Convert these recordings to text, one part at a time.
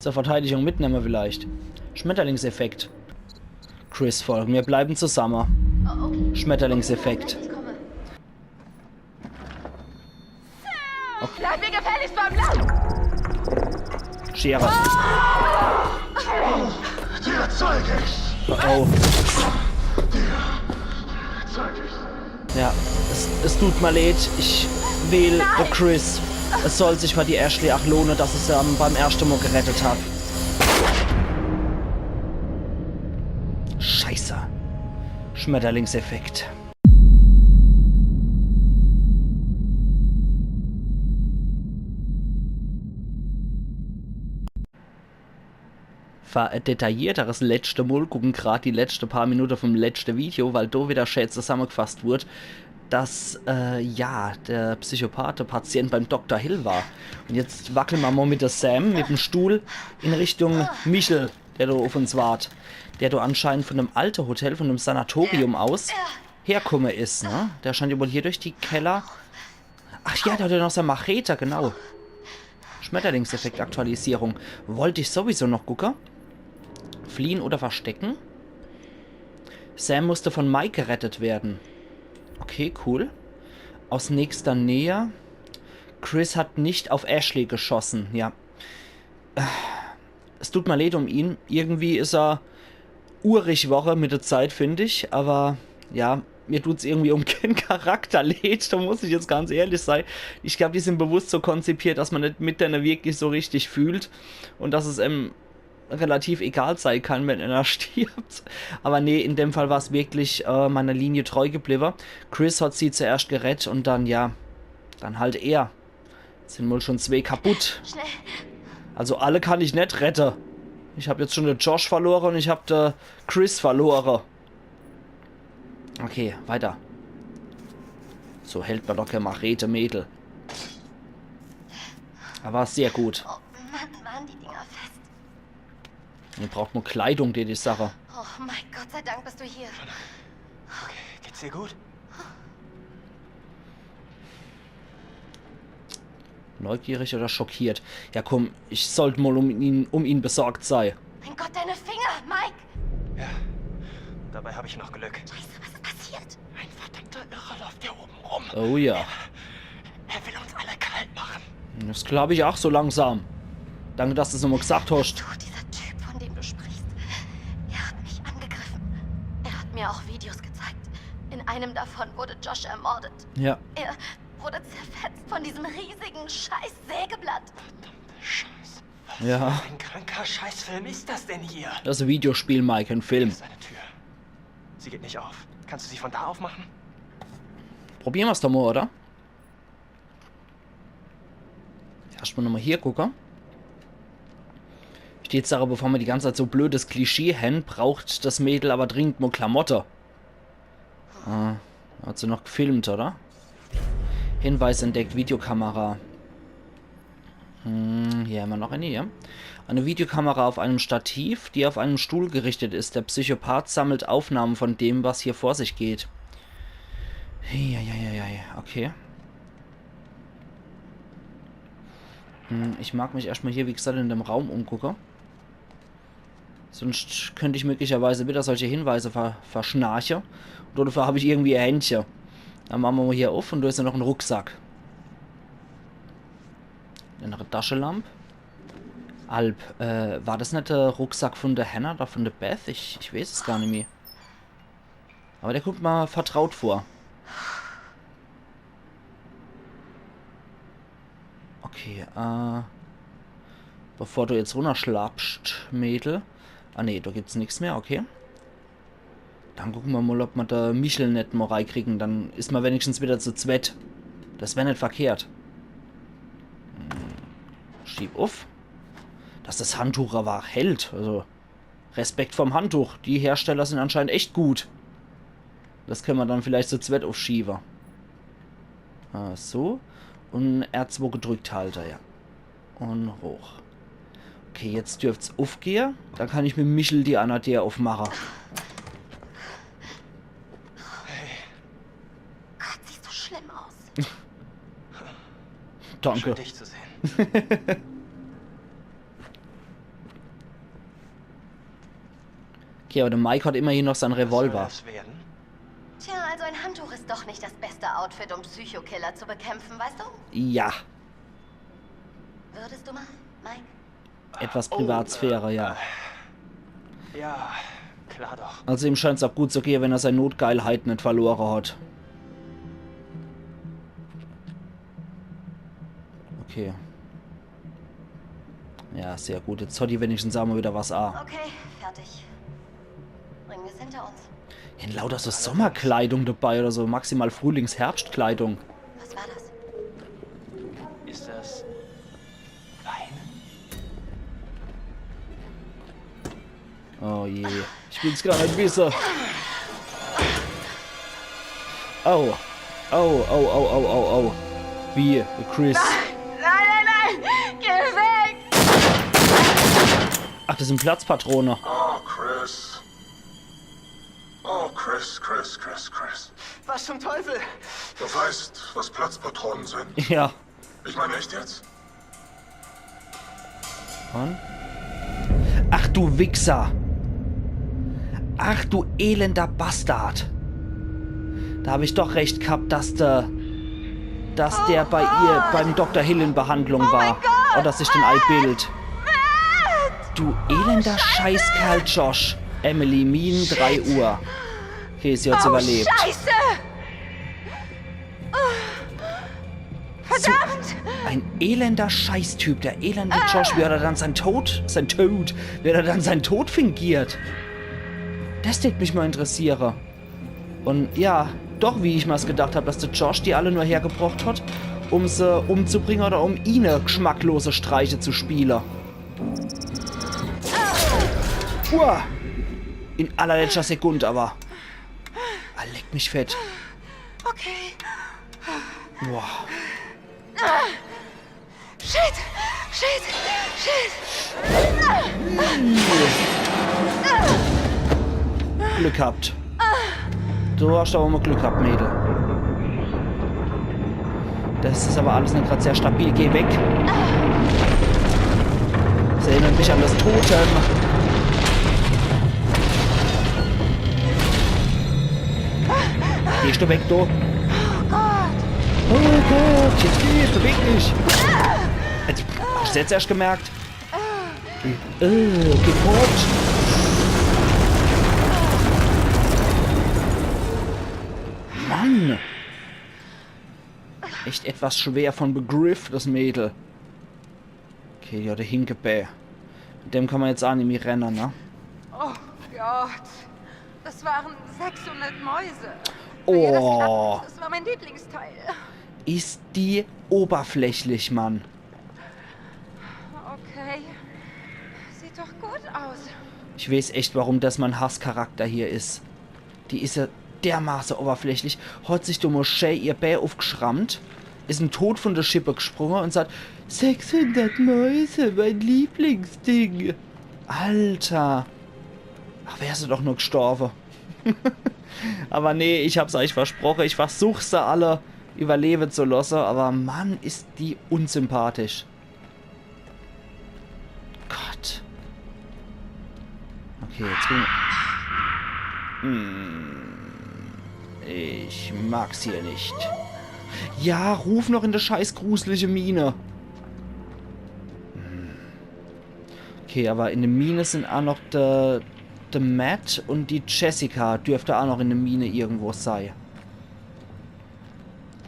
Zur Verteidigung mitnehmen vielleicht. Schmetterlingseffekt. Chris folgen. Wir bleiben zusammen. Oh, okay. Schmetterlingseffekt. Ich komme. Okay. Bleib mir gefälligst beim Land! Schere. Dir zeig ich's! Oh. Dir zeig ich's! Ja, es tut mir leid. Ich wähle Chris. Es soll sich für die Ashley auch lohnen, dass es ja beim ersten Mal gerettet hat. Scheiße. Schmetterlingseffekt. Für ein detaillierteres letzte Mal gucken gerade die letzten paar Minuten vom letzten Video, weil da wieder schön zusammengefasst wurde, dass, ja, der Psychopath, der Patient beim Dr. Hill war. Und jetzt wackeln wir mal mit der Sam, mit dem Stuhl, in Richtung Michel, der da auf uns wart. Der da anscheinend von einem alten Hotel, von einem Sanatorium aus herkomme ist, ne? Der scheint ja wohl hier durch die Keller. Ach ja, der hat ja noch seine Machete, genau. Schmetterlingseffekt-Aktualisierung. Wollte ich sowieso noch gucken. Fliehen oder verstecken? Sam musste von Mike gerettet werden. Okay, cool. Aus nächster Nähe. Chris hat nicht auf Ashley geschossen, ja. Es tut mir leid um ihn. Irgendwie ist er urig Woche mit der Zeit, finde ich. Aber, ja, mir tut es irgendwie um keinen Charakter leid. Da muss ich jetzt ganz ehrlich sein. Ich glaube, die sind bewusst so konzipiert, dass man nicht mit denen wirklich so richtig fühlt. Und dass es relativ egal sein kann, wenn einer stirbt. Aber nee, in dem Fall war es wirklich meiner Linie treu geblieben. Chris hat sie zuerst gerettet und dann, ja, dann halt er. Jetzt sind wohl schon 2 kaputt. Schnell. Also alle kann ich nicht retten. Ich habe jetzt schon den Josh verloren und ich habe den Chris verloren. Okay, weiter. So hält man doch keine Machete, Mädel. Aber sehr gut. Oh Mann, waren die Dinger fest. Ihr braucht nur Kleidung, die Sache. Oh mein Gott sei Dank bist du hier. Okay, geht's dir gut? Neugierig oder schockiert? Ja komm, ich sollte mal um ihn besorgt sein. Mein Gott, deine Finger, Mike! Ja. Dabei habe ich noch Glück. Scheiße, was ist passiert? Ein verdammter Irrer läuft hier oben rum. Oh ja. Er will uns alle kalt machen. Das glaube ich auch so langsam. Danke, dass du es nochmal gesagt hast. Du, dieser Typ, von dem du sprichst, er hat mich angegriffen. Er hat mir auch Videos gezeigt. In einem davon wurde Josh ermordet. Ja. Er wurde zerfetzt von diesem riesigen scheiß Sägeblatt. Verdammte Scheiße. Was Ja. für ein kranker Scheißfilm ist das denn hier? Das ist ein Videospiel, Mike, ein Film. Hier ist eine Tür. Sie geht nicht auf. Kannst du sie von da aufmachen? Probieren wir es doch mal, oder? Erstmal nochmal hier gucken. Steht Sache, bevor wir die ganze Zeit so blödes Klischee haben, braucht das Mädel aber dringend mal Klamotte. Ah, hat sie noch gefilmt, oder? Hinweis entdeckt, Videokamera. Hier haben wir noch eine hier. Eine Videokamera auf einem Stativ, die auf einem Stuhl gerichtet ist. Der Psychopath sammelt Aufnahmen von dem, was hier vor sich geht. Ja, okay. Ich mag mich erstmal hier, wie gesagt, in dem Raum umgucken. Sonst könnte ich möglicherweise wieder solche Hinweise verschnarchen. Und dafür habe ich irgendwie ein Händchen. Dann machen wir mal hier auf und da ist ja noch ein Rucksack. Eine Taschenlampe. Alp, war das nicht der Rucksack von der Hannah oder von der Beth? Ich weiß es gar nicht mehr. Aber der kommt mal vertraut vor. Okay, bevor du jetzt runterschlapst, Mädel. Ah ne, da gibt's nichts mehr, okay. Dann gucken wir mal, ob wir da Michel nicht mal reinkriegen. Dann ist man wenigstens wieder zu zweit. Das wäre nicht verkehrt. Schieb auf. Dass das Handtuch aber hält. Also, Respekt vom Handtuch. Die Hersteller sind anscheinend echt gut. Das können wir dann vielleicht zu zweit aufschieben. So. Und R2 gedrückt halter, ja. Und hoch. Okay, jetzt dürfte es aufgehen. Dann kann ich mit Michel die Anatea aufmachen. Gott, siehst du schlimm aus. Danke. Schön, dich zu sehen. Okay, aber der Mike hat immerhin noch seinen Was soll Revolver. das werden? Tja, also ein Handtuch ist doch nicht das beste Outfit, um Psychokiller zu bekämpfen, weißt du? Ja, Würdest du mal, Mike? etwas Privatsphäre, ja. Ja, klar doch. Also ihm scheint es auch gut zu gehen, wenn er seine Notgeilheit nicht verloren hat. Okay. Ja, sehr gut. Jetzt hat die wenigstens auch mal wieder was an. Okay, fertig. Bringen wir es hinter uns. Ja, lauter so Sommerkleidung dabei oder so. Maximal Frühlings-Herbstkleidung. Was war das? Ist das Wein? Oh je. Ich will's gar nicht wissen. Oh. Oh, oh, oh, oh, oh, oh. Wie, Chris. Nein! Geh weg! Ach, das sind Platzpatrone. Oh, Chris. Oh, Chris. Was zum Teufel? Du weißt, was Platzpatronen sind. Ja. Ich meine echt jetzt? Und? Ach du Wichser. Ach du elender Bastard. Da habe ich doch recht gehabt, dass der bei ihr beim Dr. Hill in Behandlung war. Oder sich den Ei bildet. Du elender Scheißkerl, Josh. Emily, Minen, 3 Uhr. Okay, sie hat's überlebt. Scheiße! So ein elender Scheißtyp, der elende Josh, wie hat er dann sein Tod fingiert. Das würde mich mal interessieren. Und ja, doch wie ich mal's gedacht habe, dass der Josh die alle nur hergebracht hat, um sie umzubringen oder um ihnen geschmacklose Streiche zu spielen. Uah. In allerletzter Sekunde aber. Ah, leck mich fett. Okay. Boah. Shit! Glück gehabt. Du hast aber mal Glück gehabt, Mädel. Das ist aber alles nicht gerade sehr stabil. Geh weg. Das erinnert mich an das Totem. Gehst du weg, du? Oh Gott! Oh Gott, jetzt geht, beweg dich. Hast du jetzt erst gemerkt? Geport. Mann. Echt etwas schwer von Begriff, das Mädel. Okay, ja, der Hinkebä. Mit dem kann man jetzt auch nicht mehr rennen, ne? Oh Gott. Das waren 600 Mäuse. Oh. Das war mein Lieblingsteil. Ist die oberflächlich, Mann. Okay. Sieht doch gut aus. Ich weiß echt, warum das mein Hasscharakter hier ist. Die ist ja dermaßen oberflächlich. Hat sich die Moschee ihr Bär aufgeschrammt, ist ein Tod von der Schippe gesprungen und sagt, 600 Mäuse, mein Lieblingsding. Alter. Ach, wär sie doch nur gestorben. Aber nee, ich hab's euch versprochen. Ich versuche sie alle überleben zu lassen. Aber Mann, ist die unsympathisch. Gott. Okay, jetzt ich mag's hier nicht. Ja, ruf noch in der scheiß gruselige Mine. Okay, aber in der Mine sind auch noch der Matt und die Jessica. Dürfte auch noch in der Mine irgendwo sein.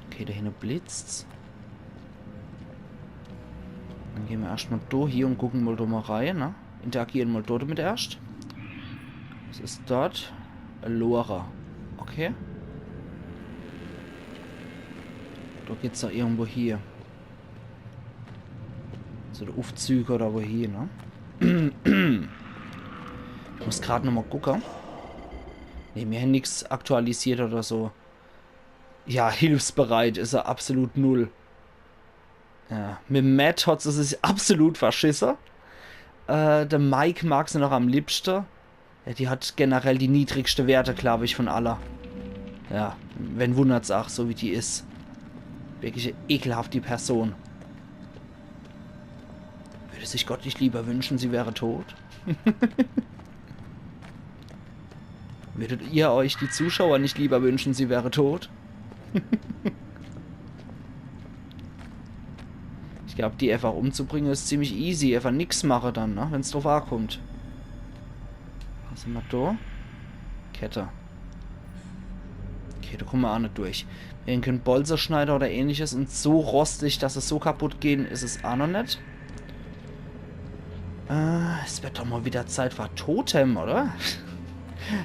Okay, da hinten blitzt's. Dann gehen wir erstmal da hier und gucken mal da mal rein, ne? Interagieren mal dort mit erst. Was ist dort? Lora. Okay. Da geht's doch irgendwo hier. So der Aufzüge oder wo hier, ne? Ich muss gerade nochmal gucken. Ne, mir hat nichts aktualisiert oder so. Ja, hilfsbereit ist er absolut null. Ja, mit Matt hat es sich absolut verschissen. Der Mike mag sie noch am liebsten. Ja, die hat generell die niedrigste Werte, glaube ich, von aller. Ja, wenn wundert's auch, so wie die ist. Wirklich eine ekelhafte Person. Würde sich Gott nicht lieber wünschen, sie wäre tot? Würdet ihr euch die Zuschauer nicht lieber wünschen, sie wäre tot? Ich glaube, die einfach umzubringen ist ziemlich easy. Einfach nichts mache dann, ne? Wenn es drauf ankommt. Was sind wir da? Kette. Okay, da kommen wir auch nicht durch. Irgendein Bolzerschneider oder ähnliches und so rostig, dass es so kaputt gehen, ist es auch noch nicht. Es wird doch mal wieder Zeit für Totem, oder?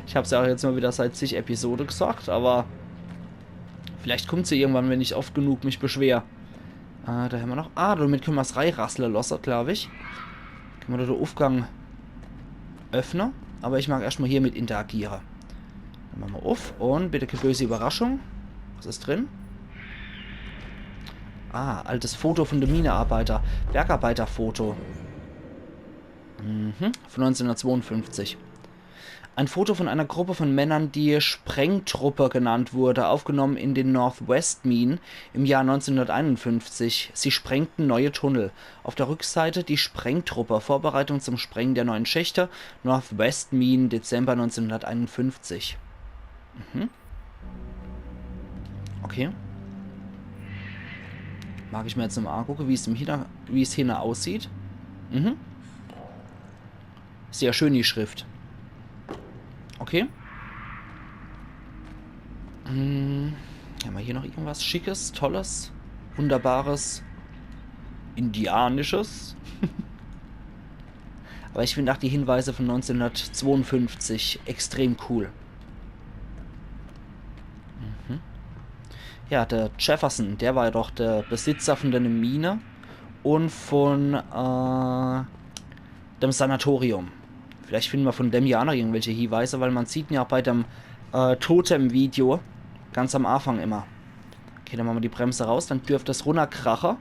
Ich habe es ja auch jetzt mal wieder seit zig Episode gesagt, aber vielleicht kommt sie irgendwann, wenn ich oft genug mich beschwer. Da haben wir noch... damit können wir das Reihrassler lassen, glaube ich. Können wir da den Aufgang öffnen. Aber ich mag erstmal hier mit interagieren. Dann machen wir auf und bitte keine böse Überraschung. Was ist drin? Altes Foto von der Minearbeiter. Bergarbeiterfoto. Von 1952. Ein Foto von einer Gruppe von Männern, die Sprengtruppe genannt wurde, aufgenommen in den Northwest Minen im Jahr 1951. Sie sprengten neue Tunnel. Auf der Rückseite die Sprengtruppe, Vorbereitung zum Sprengen der neuen Schächte, Northwest Minen, Dezember 1951. Okay. Mag ich mir jetzt nochmal angucken, wie es hier aussieht. Sehr schön die Schrift. Okay. Haben wir hier noch irgendwas Schickes, Tolles, Wunderbares, Indianisches? Aber ich finde auch die Hinweise von 1952 extrem cool. Ja, der Jefferson, der war ja doch der Besitzer von der Mine und von dem Sanatorium. Vielleicht finden wir von dem ja noch irgendwelche Hinweise, weil man sieht ja auch bei dem Totem-Video ganz am Anfang immer. Okay, dann machen wir die Bremse raus, dann dürfte es runterkrachen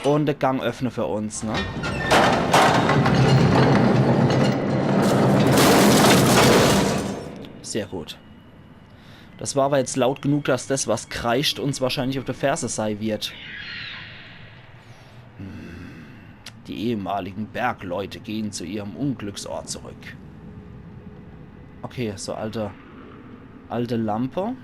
und den Gang öffnen für uns, ne? Sehr gut. Das war aber jetzt laut genug, dass das, was kreischt, uns wahrscheinlich auf der Ferse sein wird. Die ehemaligen Bergleute gehen zu ihrem Unglücksort zurück. Okay, so alte Lampe.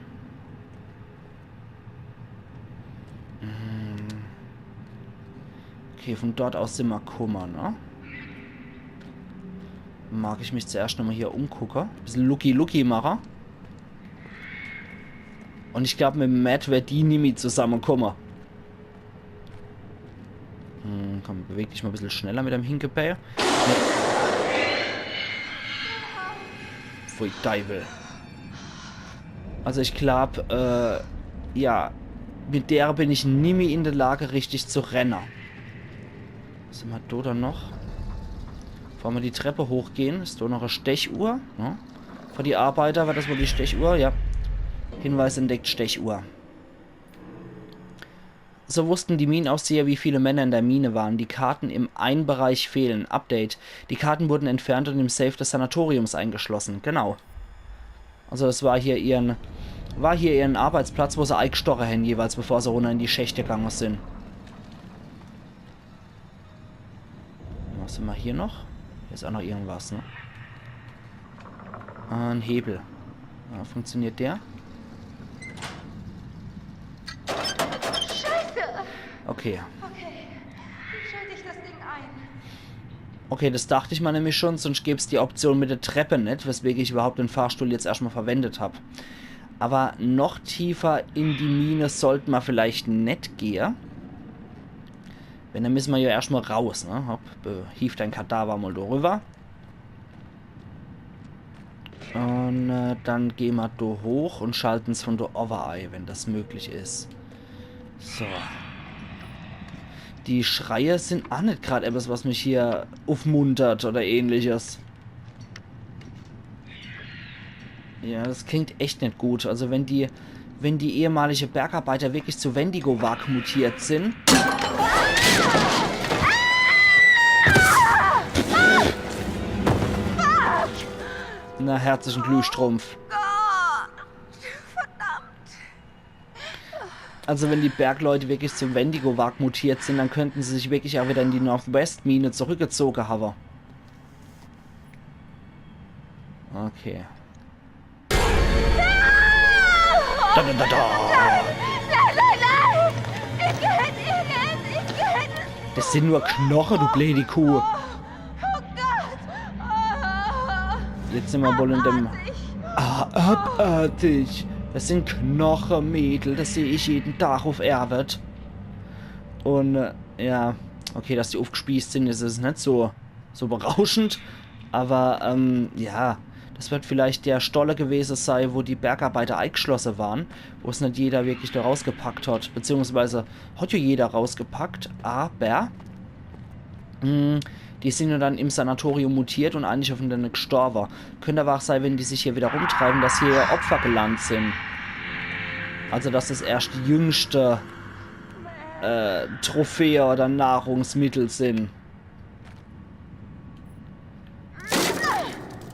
Okay, von dort aus sind wir Kummer, ne? Mag ich mich zuerst nochmal hier umgucken. Bisschen Lucky machen. Und ich glaube, mit Matt wird die nie zusammenkommen. Komm, beweg dich mal ein bisschen schneller mit dem Hinkepäe. Pfui, Teufel. Also ich glaube, ja, mit der bin ich nie mehr in der Lage, richtig zu rennen. Was sind wir da dann noch? Bevor wir die Treppe hochgehen, ist da noch eine Stechuhr. Ja. Für die Arbeiter war das wohl die Stechuhr, ja. Hinweis entdeckt, Stechuhr. So wussten die Minenaufseher, wie viele Männer in der Mine waren. Die Karten im Einbereich fehlen. Update. Die Karten wurden entfernt und im Safe des Sanatoriums eingeschlossen. Genau. Also das war hier ihren Arbeitsplatz, wo sie eingestochen haben, jeweils bevor sie runter in die Schächte gegangen sind. Was sind wir hier noch? Hier ist auch noch irgendwas, ne? Ein Hebel. Ja, funktioniert der? Okay. Okay, wie schalte ich das Ding ein? Okay, das dachte ich mal nämlich schon, sonst gäbe es die Option mit der Treppe nicht, weswegen ich überhaupt den Fahrstuhl jetzt erstmal verwendet habe. Aber noch tiefer in die Mine sollten wir vielleicht nicht gehen. Wenn, dann müssen wir ja erstmal raus, ne? Hopp, hieft ein Kadaver mal darüber. Und dann gehen wir da hoch und schalten es von da Overeye, wenn das möglich ist. So. Die Schreie sind auch nicht gerade etwas, was mich hier aufmuntert oder ähnliches. Ja, das klingt echt nicht gut. Also wenn die ehemalige Bergarbeiter wirklich zu Wendigo-Wag mutiert sind. Na, herzlichen Glühstrumpf. Also wenn die Bergleute wirklich zum Wendigo-Wag mutiert sind, dann könnten sie sich wirklich auch wieder in die Northwest-Mine zurückgezogen haben. Okay. Da, da, da, da. Nein! Ich geht! Das sind nur Knochen, du blöde Kuh. Oh Gott! Jetzt sind wir wohl in dem... Ah, abartig. Das sind Knochen, Mädel. Das sehe ich jeden Tag auf Erwert. Und, ja... Okay, dass die aufgespießt sind, ist es nicht so berauschend. Aber, ja... Das wird vielleicht der Stolle gewesen sein, wo die Bergarbeiter eingeschlossen waren. Wo es nicht jeder wirklich da rausgepackt hat. Beziehungsweise hat ja jeder rausgepackt. Aber... die sind ja dann im Sanatorium mutiert und eigentlich auf den gestorben. Könnte aber auch sein, wenn die sich hier wieder rumtreiben, dass hier Opfer gelandet sind. Also, dass das erst die jüngste Trophäe oder Nahrungsmittel sind.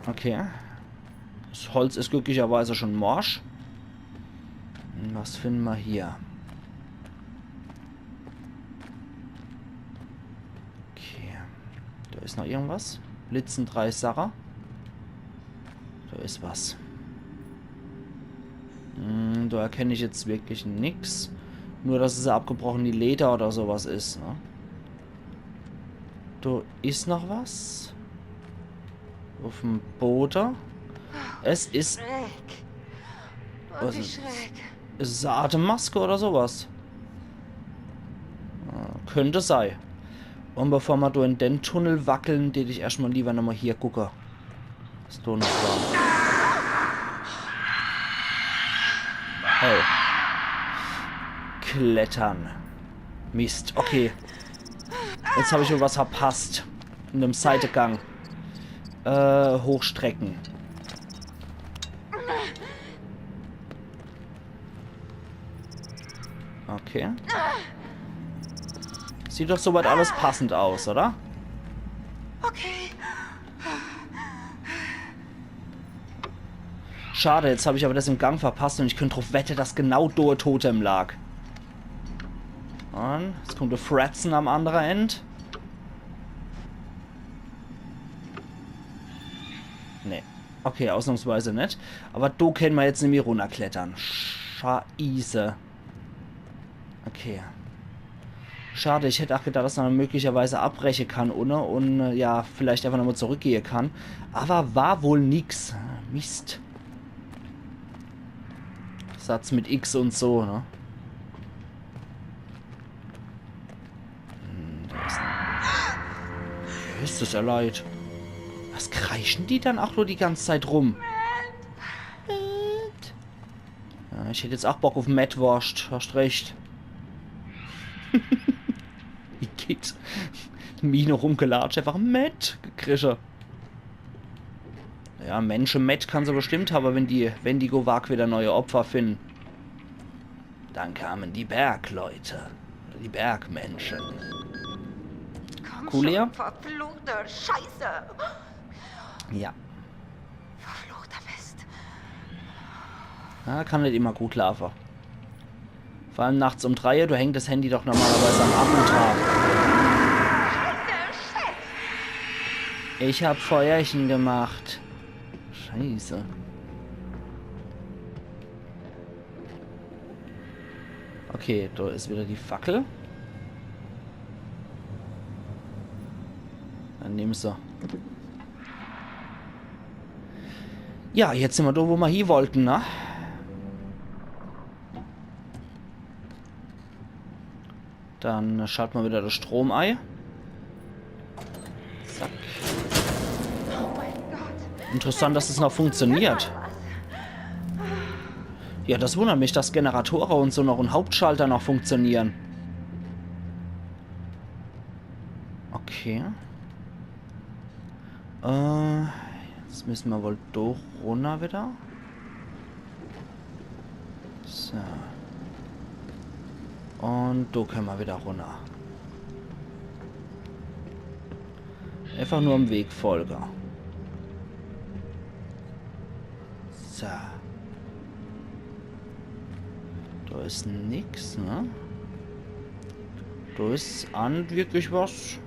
Okay. Das Holz ist glücklicherweise schon morsch. Was finden wir hier? Okay. Da ist noch irgendwas. Blitzen 3 Sache. Da ist was. Da erkenne ich jetzt wirklich nichts. Nur, dass es abgebrochen die Leder oder sowas ist. Ne? Da ist noch was. Auf dem Boden. Es ist... Was ist es eine Atemmaske oder sowas? Könnte sein. Und bevor wir da in den Tunnel wackeln, den ich erstmal lieber nochmal hier gucke. Was da noch war. Oh. Klettern. Mist. Okay. Jetzt habe ich wohl was verpasst. In einem Seitengang. Hochstrecken. Okay. Sieht doch soweit alles passend aus, oder? Okay. Schade, jetzt habe ich aber das im Gang verpasst und ich könnte drauf wetten, dass genau da ein Totem lag. Und jetzt kommt der Fratzen am anderen Ende. Nee. Okay, ausnahmsweise nicht. Aber da können wir jetzt nämlich runterklettern. Scheiße. Okay. Schade, ich hätte auch gedacht, dass man möglicherweise abbrechen kann ohne und ja, vielleicht einfach nochmal zurückgehen kann. Aber war wohl nix. Mist. Satz mit X und so, ne? Da ist das ja leid. Was kreischen die dann auch nur die ganze Zeit rum? Ja, ich hätte jetzt auch Bock auf Mettwurst. Hast recht. Wie geht's? Mine rumgelatscht, einfach Mett gekrische. Ja, Menschen Mett kann sie bestimmt haben, wenn die Wendigo Wag wieder neue Opfer finden. Dann kamen die Bergleute. Die Bergmenschen. Komm Cool, ja? schon, verfluchte Scheiße. Ja. Verfluchter Mist. Ja, kann nicht immer gut laufen. Vor allem nachts um 3 Uhr, du hängst das Handy doch normalerweise am Akkutag. Ich hab Feuerchen gemacht. Scheiße. Okay, da ist wieder die Fackel. Dann nehmen sie. Ja, jetzt sind wir da, wo wir hier wollten, ne? Dann schalten wir wieder das Strom ein. Zack. Interessant, dass es noch funktioniert. Ja, das wundert mich, dass Generatoren und so noch und Hauptschalter noch funktionieren. Okay. Jetzt müssen wir wohl durch runter wieder. So. Und da können wir wieder runter. Einfach nur im Weg folgen. So. Da ist nix, ne? Da ist an wirklich was.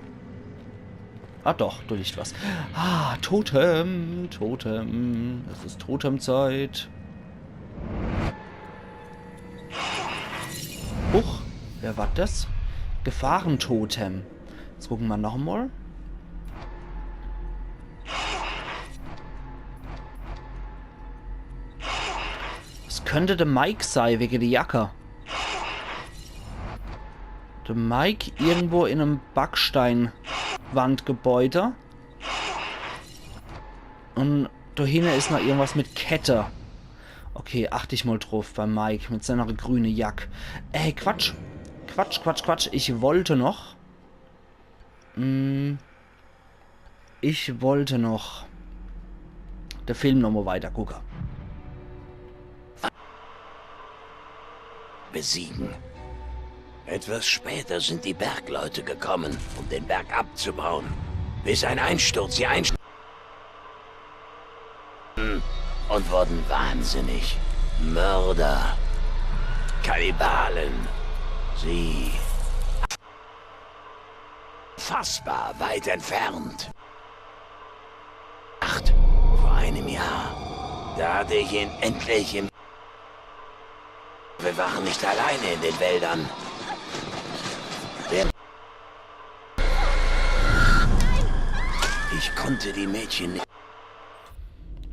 Ah doch, da liegt was. Ah, Totem. Totem. Es ist Totemzeit. Huch, wer war das? Gefahrentotem. Jetzt gucken wir nochmal. Das könnte der Mike sein, wegen der Jacke. Der Mike irgendwo in einem Backsteinwandgebäude. Und da hinten ist noch irgendwas mit Kette. Okay, achte ich mal drauf bei Mike mit seiner grünen Jacke. Ey, Quatsch. Quatsch. Ich wollte noch. Ich wollte noch den Film nochmal weiter gucken. Besiegen. Etwas später sind die Bergleute gekommen, um den Berg abzubauen. Bis ein Einsturz sie und wurden wahnsinnig. Mörder. Kannibalen. Sie. Fassbar weit entfernt. Vor einem Jahr. Da hatte ich ihn endlich im... Wir waren nicht alleine in den Wäldern. Ich konnte die Mädchen nicht...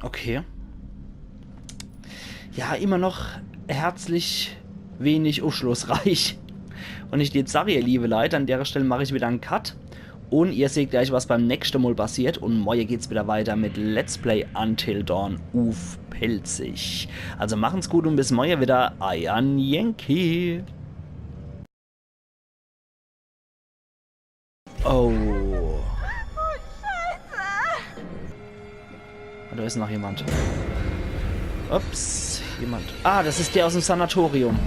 Okay. Ja, immer noch herzlich wenig aufschlussreich. Und ich jetzt sage, ihr liebe Leute, an der Stelle mache ich wieder einen Cut. Und ihr seht gleich, was beim nächsten Mal passiert. Und morgen geht's wieder weiter mit Let's Play Until Dawn auf Pelzig. Also machen's gut und bis morgen wieder. Ian Yankee. Oh. Da ist noch jemand. Ups, jemand. Ah, das ist der aus dem Sanatorium.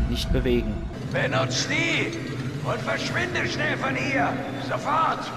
Nicht bewegen. Benutzt die und verschwinde schnell von hier. Sofort.